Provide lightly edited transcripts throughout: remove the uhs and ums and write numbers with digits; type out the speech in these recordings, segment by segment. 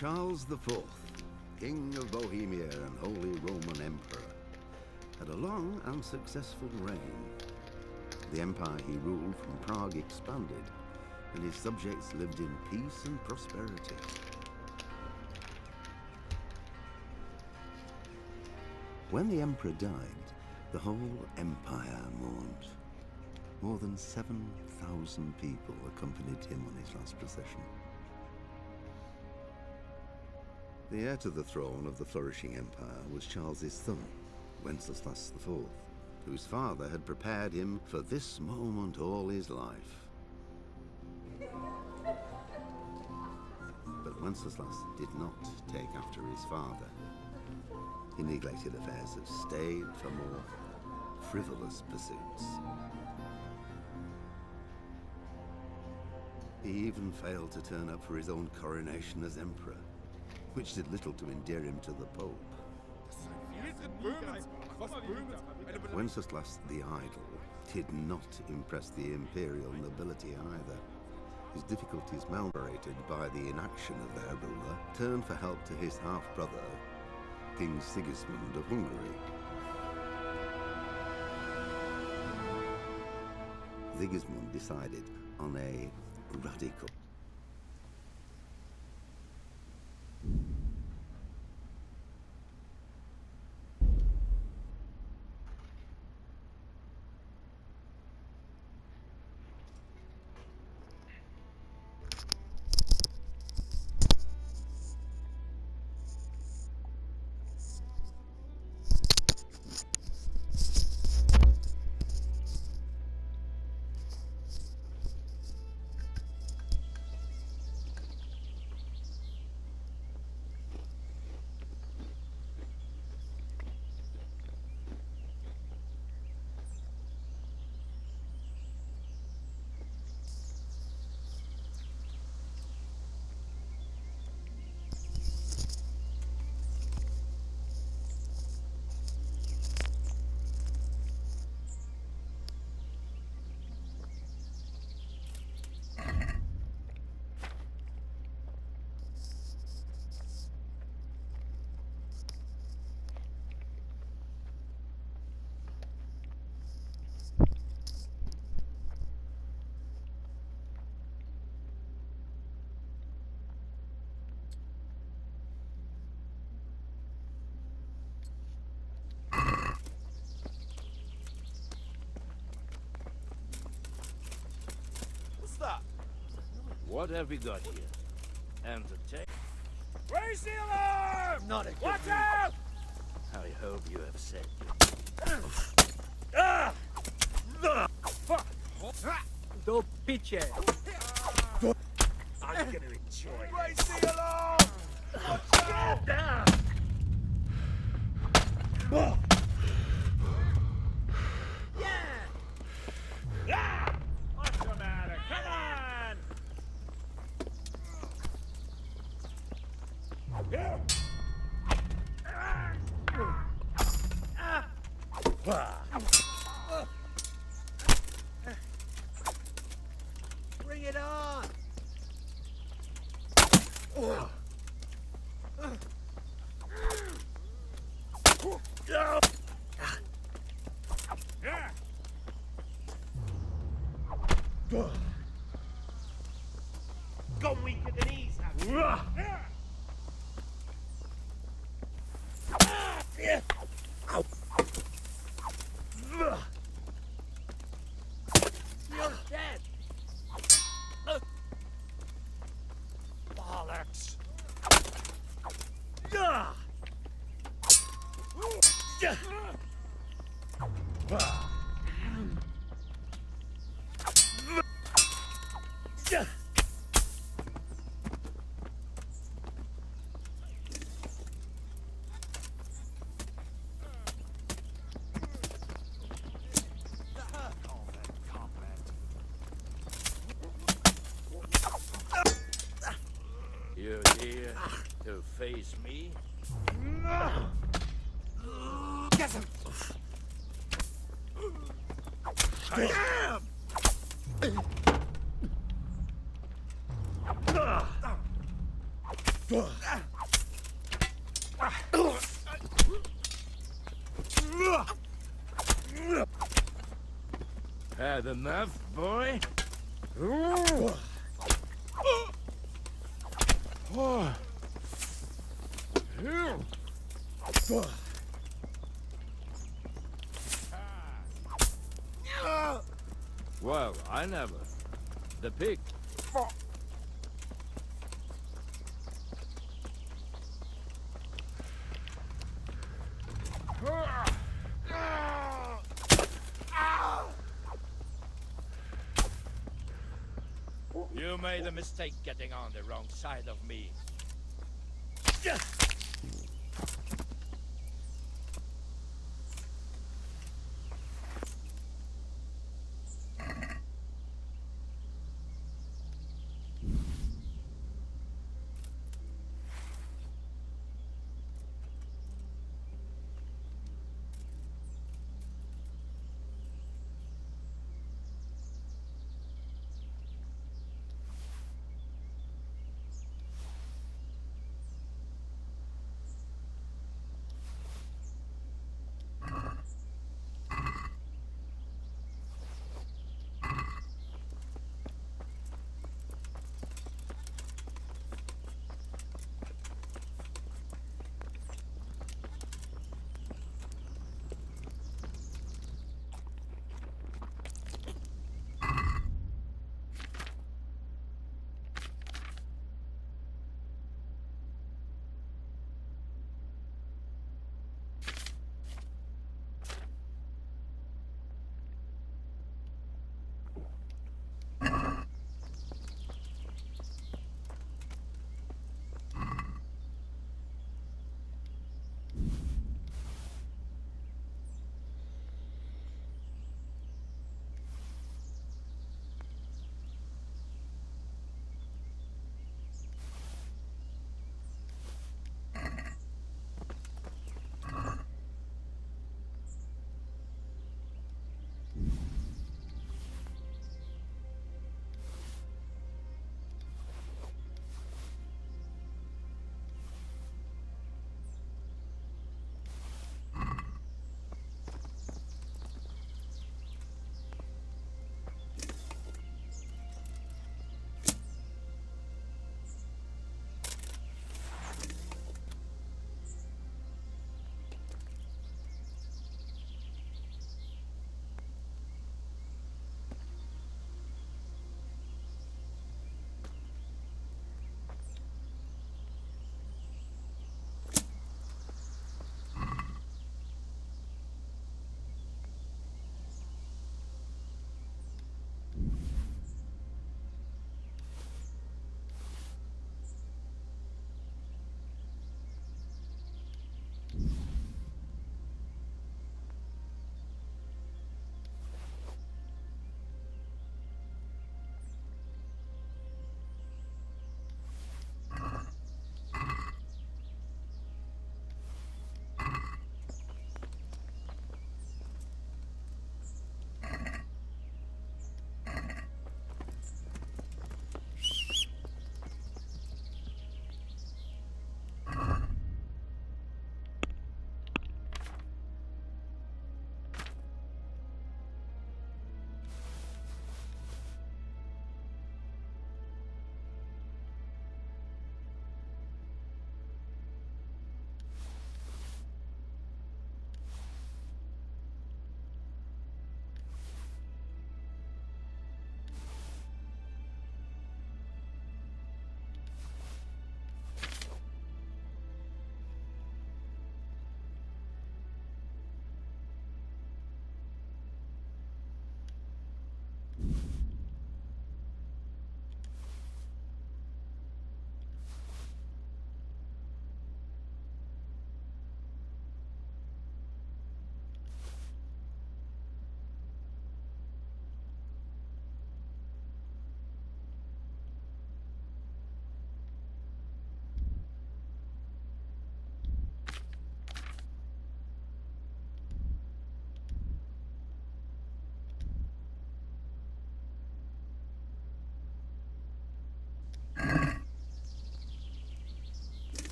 Charles IV, King of Bohemia and Holy Roman Emperor, had a long and successful reign. The empire he ruled from Prague expanded, and his subjects lived in peace and prosperity. When the emperor died, the whole empire mourned. More than 7,000 people accompanied him on his last procession. The heir to the throne of the flourishing empire was Charles's son, Wenceslas IV, whose father had prepared him for this moment all his life. But Wenceslas did not take after his father. He neglected affairs of state for more frivolous pursuits. He even failed to turn up for his own coronation as emperor, which did little to endear him to the Pope. Wenceslas the Idle did not impress the imperial nobility either. His difficulties, malnourished by the inaction of their ruler, turned for help to his half-brother, King Sigismund of Hungary. Sigismund decided on a radical What have we got here? Entertain. Raise the alarm! Not a good Watch move. out! I hope you have said. Do piče. I'm gonna enjoy it. Raise the alarm! Watch out! What's the matter? Come on! Bring it on. Go weak at the knees, You're dead. bollocks! You're here to face me? Get him! Damn! Had enough, boy? Well, I never. The pig. You made a mistake getting on the wrong side of me.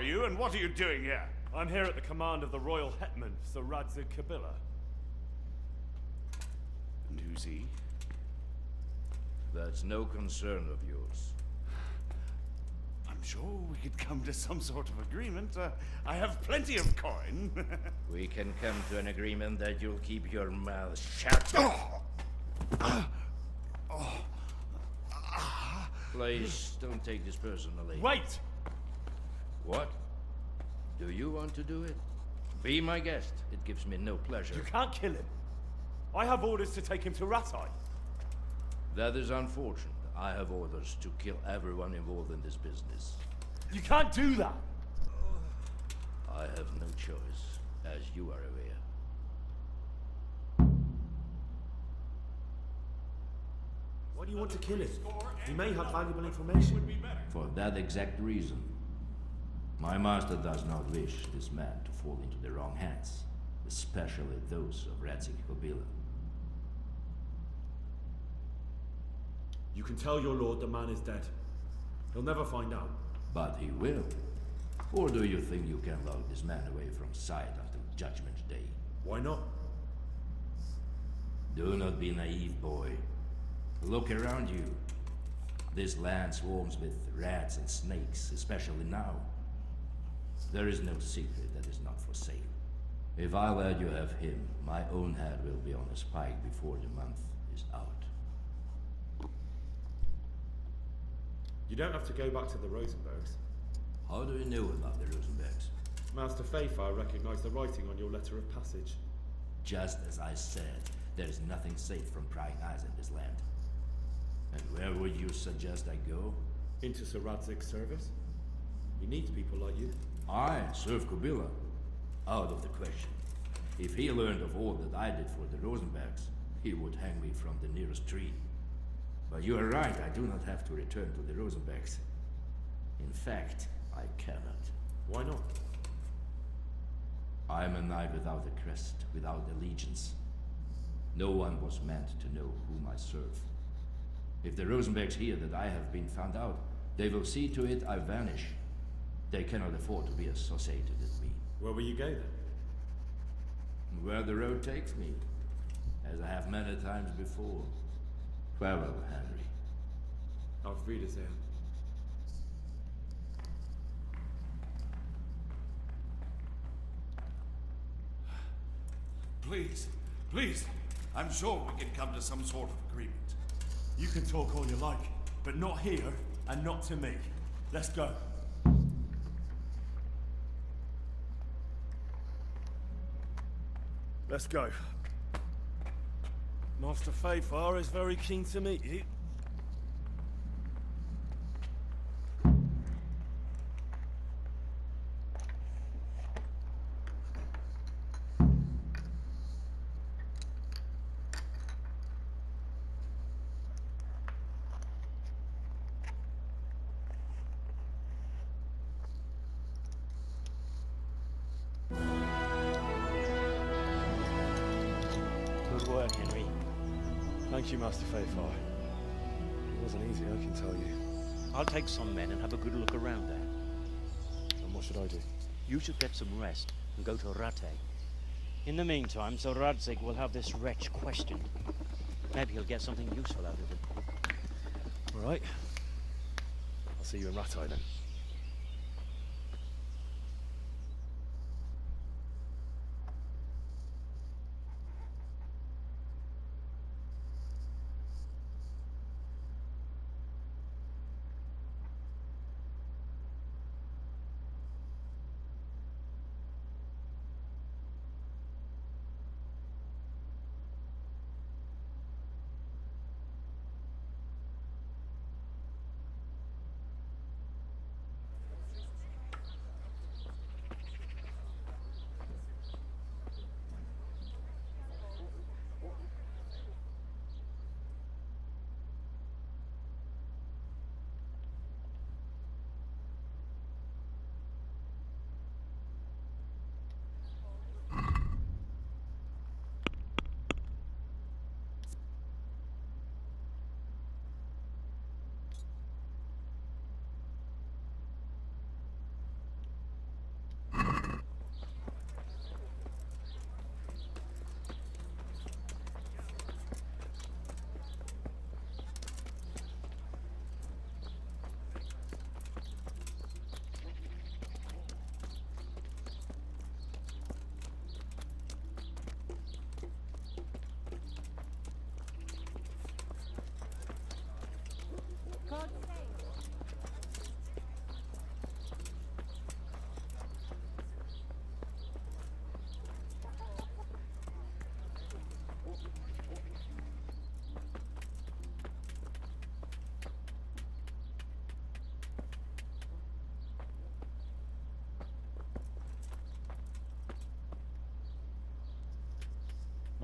you, and what are you doing here? I'm here at the command of the royal hetman, Sir Radzig Kabila. And who's he? That's no concern of yours. I'm sure we could come to some sort of agreement. I have plenty of coin. We can come to an agreement that you'll keep your mouth shut. Please, don't take this personally. Wait! What? Do you want to do it? Be my guest. It gives me no pleasure. You can't kill him. I have orders to take him to Rattay. That is unfortunate. I have orders to kill everyone involved in this business. You can't do that! I have no choice, as you are aware. Why do you want to kill him? He may have valuable information. For that exact reason. My master does not wish this man to fall into the wrong hands, especially those of Radzig Kabila. You can tell your lord the man is dead. He'll never find out. But he will. Or do you think you can lock this man away from sight until Judgment Day? Why not? Do not be naive, boy. Look around you. This land swarms with rats and snakes, especially now. There is no secret that is not for sale. If I let you have him, my own head will be on a spike before the month is out. You don't have to go back to the Rosenbergs. How do you know about the Rosenbergs? Master Fafar recognized the writing on your letter of passage. Just as I said, there is nothing safe from prying eyes in this land. And where would you suggest I go? Into Sir Radzig's service. He needs people like you. I serve Kabila. Out of the question. If he learned of all that I did for the Rosenbergs, he would hang me from the nearest tree. But you are right, I do not have to return to the Rosenbergs. In fact, I cannot. Why not? I am a knight without a crest, without allegiance. No one was meant to know whom I serve. If the Rosenbergs hear that I have been found out, they will see to it I vanish. They cannot afford to be associated with me. Where will you go then? Where the road takes me, as I have many times before. Farewell, Henry. Auf Wiedersehen. Please, please. I'm sure we can come to some sort of agreement. You can talk all you like, but not here and not to me. Let's go. Let's go. Master Fafar is very keen to meet you. Good work, Henry. Thank you, Master Fafar. It wasn't easy, I can tell you. I'll take some men and have a good look around there. And what should I do? You should get some rest and go to Rattay. In the meantime, Sir Radzig will have this wretch questioned. Maybe he'll get something useful out of it. All right. I'll see you in Rattay then.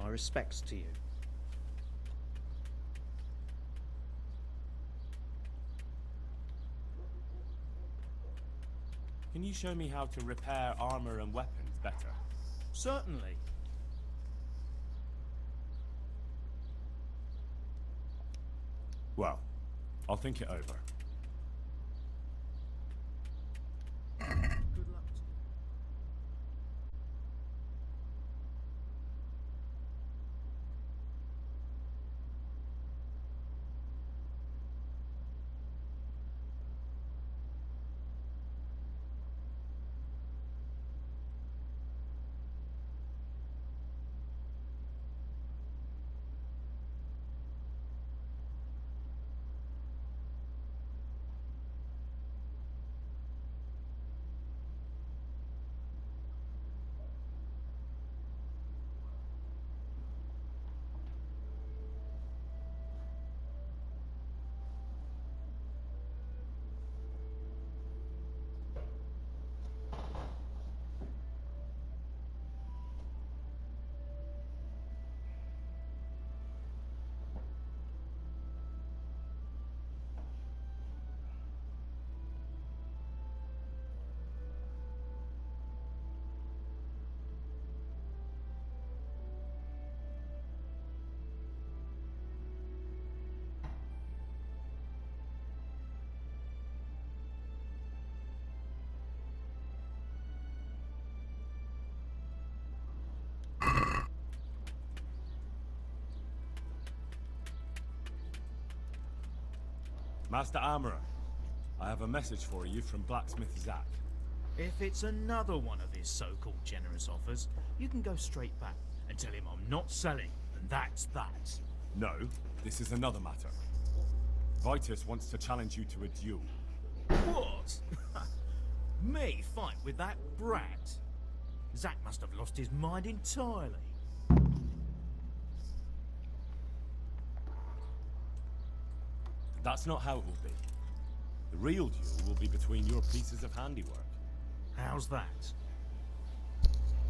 My respects to you. Can you show me how to repair armor and weapons better? Certainly. Well, I'll think it over. Good luck to you. Master Armorer, I have a message for you from blacksmith Zack. If it's another one of his so-called generous offers, you can go straight back and tell him I'm not selling, and that's that. No, this is another matter. Vitus wants to challenge you to a duel. What? Me fight with that brat? Zack must have lost his mind entirely. That's not how it will be. The real duel will be between your pieces of handiwork. How's that?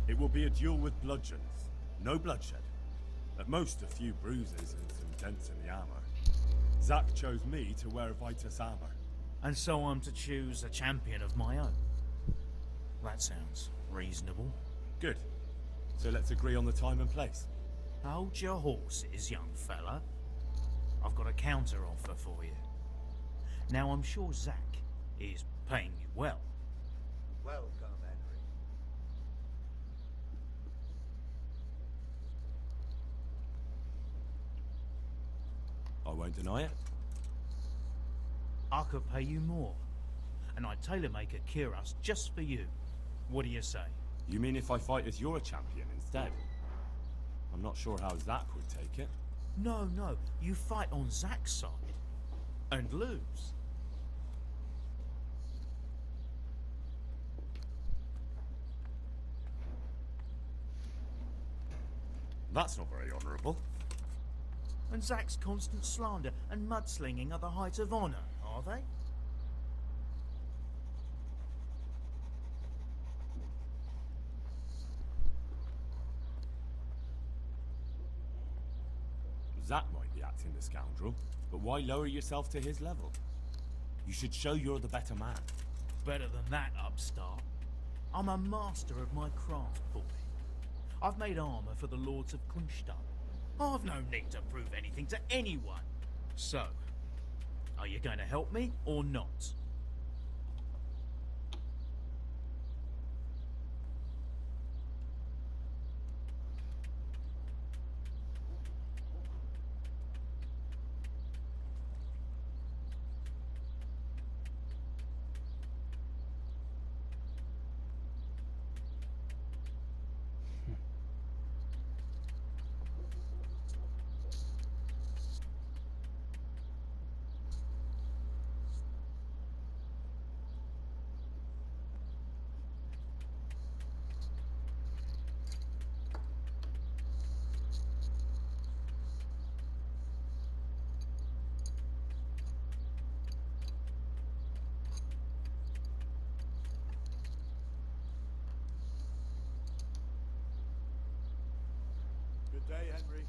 It will be a duel with bludgeons. No bloodshed. At most, a few bruises and some dents in the armor. Zack chose me to wear Vitus armor. And so I'm to choose a champion of my own. That sounds reasonable. Good. So let's agree on the time and place. Hold your horses, young fella. I've got a counter offer for you. Now, I'm sure Zack is paying you well. Welcome, Henry. I won't deny it. I could pay you more. And I'd tailor-make a cuirass just for you. What do you say? You mean if I fight as your champion instead? I'm not sure how Zack would take it. No, you fight on Zack's side. And lose. That's not very honourable. And Zack's constant slander and mudslinging are the height of honour, are they? Zack might be acting the scoundrel, but why lower yourself to his level? You should show you're the better man. Better than that, upstart. I'm a master of my craft, boy. I've made armour for the Lords of Kunstadt. I've no need to prove anything to anyone. So, are you going to help me or not? Good day, Henry.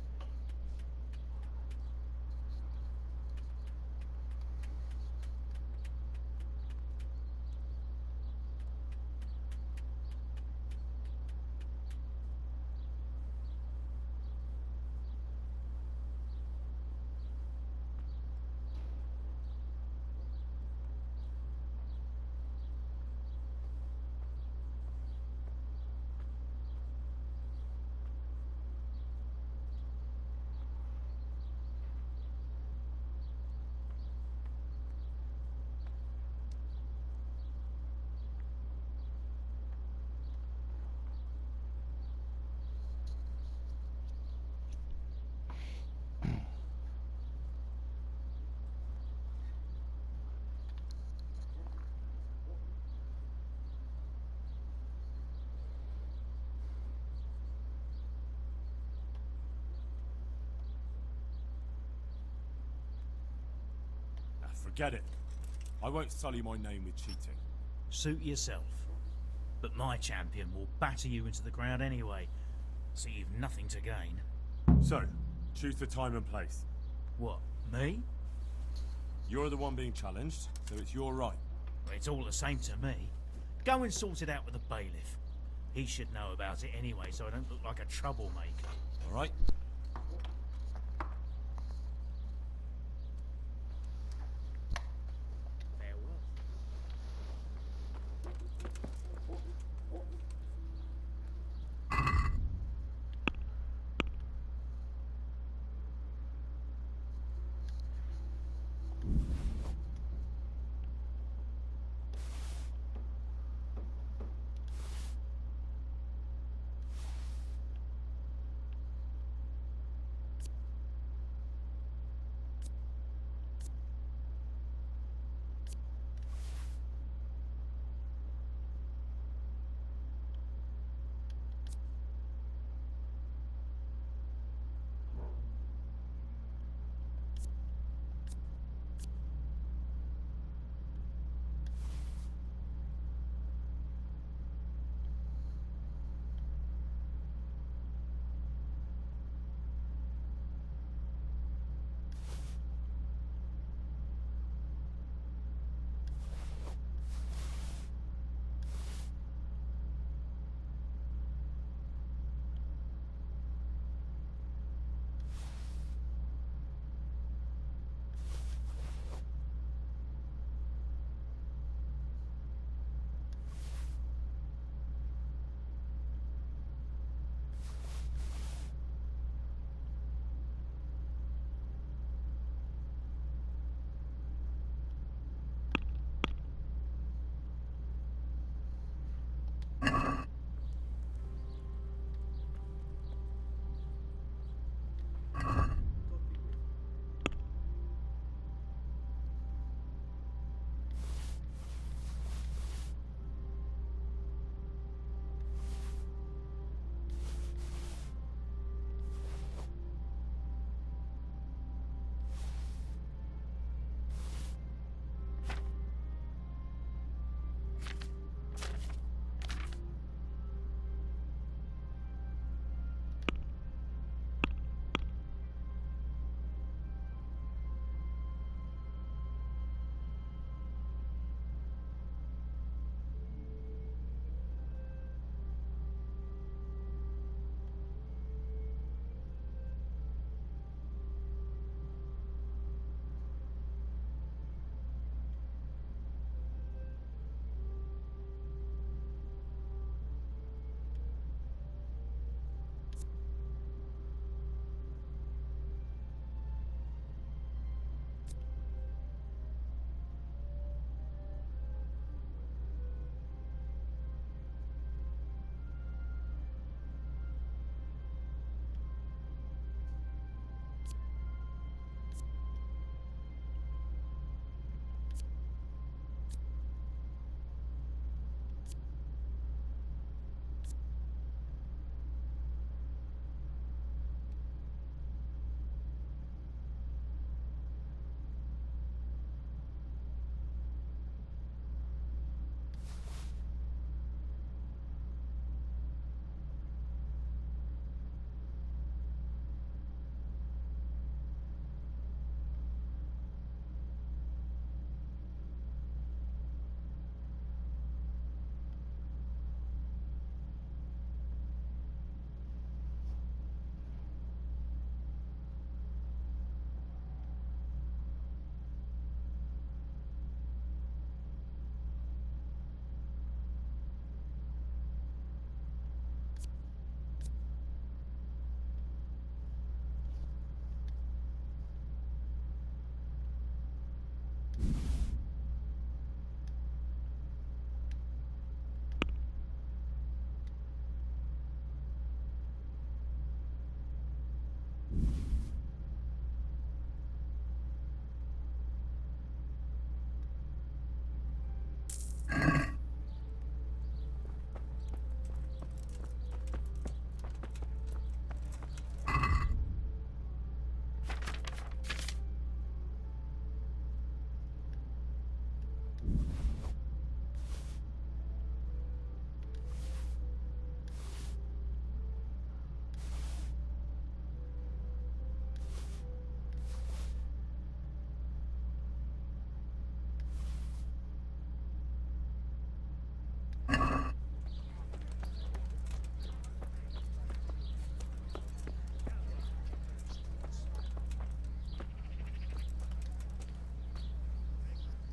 Forget it. I won't sully my name with cheating. Suit yourself. But my champion will batter you into the ground anyway, so you've nothing to gain. So, choose the time and place. What, me? You're the one being challenged, so it's your right. Well, it's all the same to me. Go and sort it out with the bailiff. He should know about it anyway, so I don't look like a troublemaker. All right? Farewell.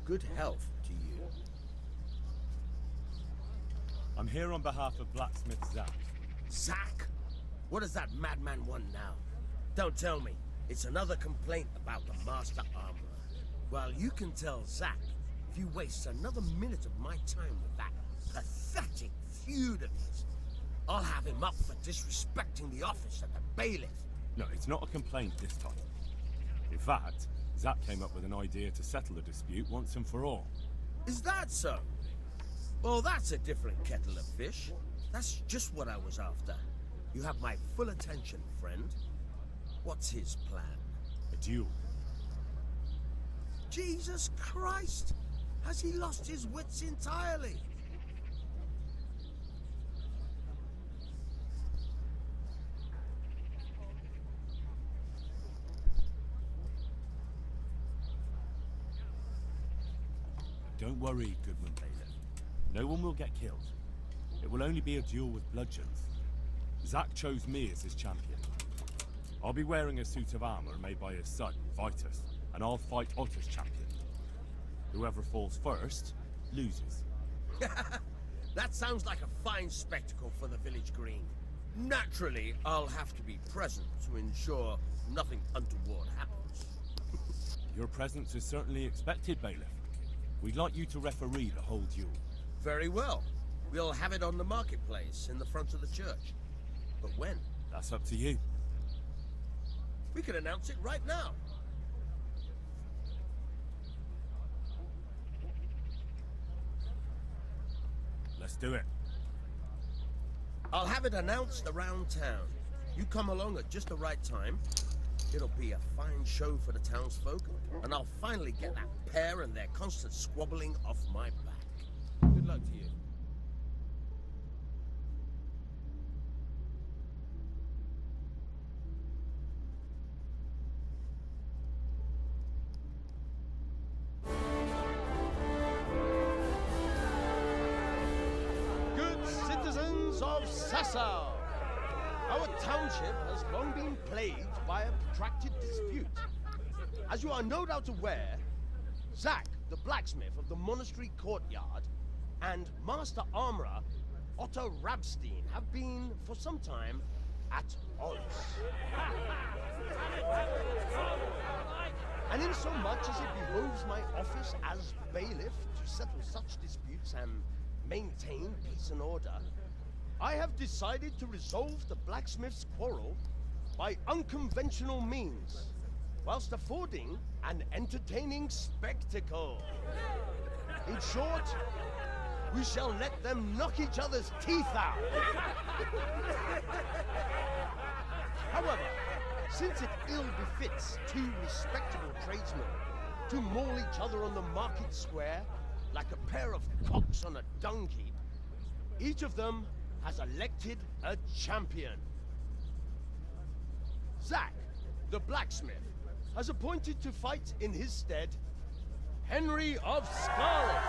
good health to you. I'm here on behalf of blacksmith Zack. Zack? What does that madman want now? Don't tell me. It's another complaint about the Master Armorer. Well, you can tell Zack if you waste another minute of my time with that pathetic feud of his. I'll have him up for disrespecting the office of the bailiff. No, it's not a complaint this time. In fact, Zack came up with an idea to settle the dispute once and for all. Is that so? Well, that's a different kettle of fish. That's just what I was after. You have my full attention, friend. What's his plan? A duel. Jesus Christ! Has he lost his wits entirely? Don't worry, Goodman Bailiff. No one will get killed. It will only be a duel with bludgeons. Zack chose me as his champion. I'll be wearing a suit of armor made by his son, Vitus, and I'll fight Otto's champion. Whoever falls first, loses. That sounds like a fine spectacle for the village green. Naturally, I'll have to be present to ensure nothing untoward happens. Your presence is certainly expected, Bailiff. We'd like you to referee the whole duel. Very well. We'll have it on the marketplace in the front of the church. But when? That's up to you. We could announce it right now. Let's do it. I'll have it announced around town. You come along at just the right time. It'll be a fine show for the townsfolk, and I'll finally get that pair and their constant squabbling off my back. Good luck to you. Good citizens of Sasau, our township has long been plagued by a protracted dispute. As you are no doubt aware, Zack, the blacksmith of the monastery courtyard, and Master Armorer Otto Rabstein have been, for some time, at odds. And in so much as it behoves my office as bailiff to settle such disputes and maintain peace and order, I have decided to resolve the blacksmith's quarrel by unconventional means, whilst affording an entertaining spectacle. In short, we shall let them knock each other's teeth out. However, since it ill befits two respectable tradesmen to maul each other on the market square like a pair of cocks on a dung heap, each of them has elected a champion. Zack, the blacksmith, has appointed to fight in his stead Henry of Scarlet.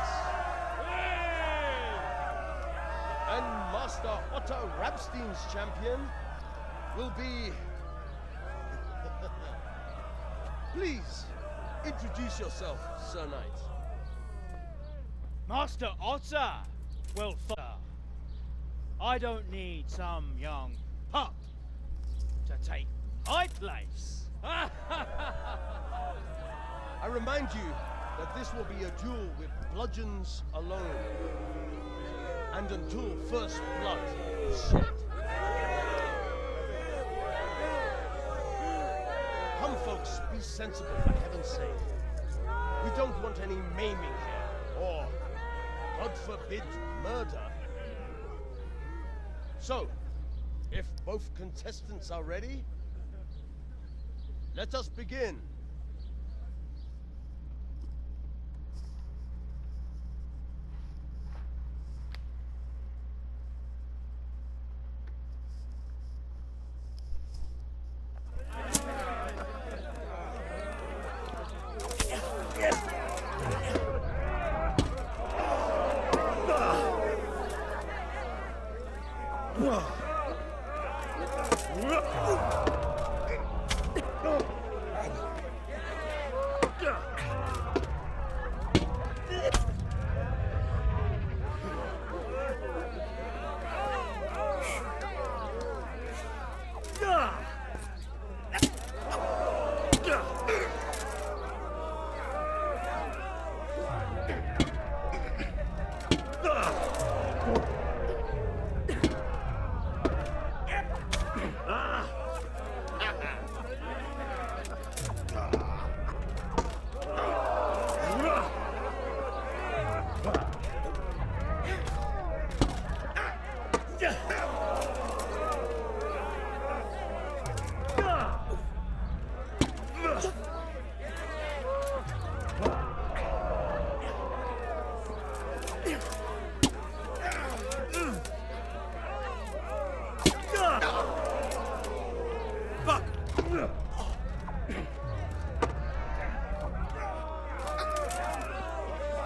And Master Otto Rabstein's champion will be... Please, introduce yourself, Sir Knight. Master Otter! Well, I don't need some young pup to take my place. I remind you that this will be a duel with bludgeons alone. And until first blood is shed. Come, folks, be sensible for heaven's sake. We don't want any maiming here, or, God forbid, murder. So, if both contestants are ready, let us begin.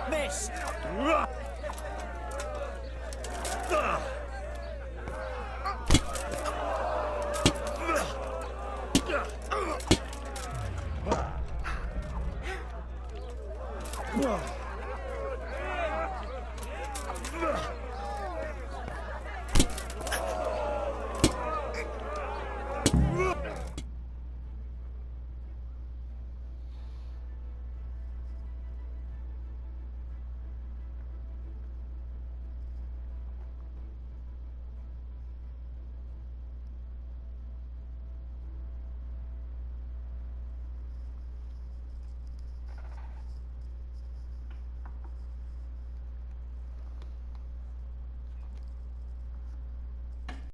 Missed!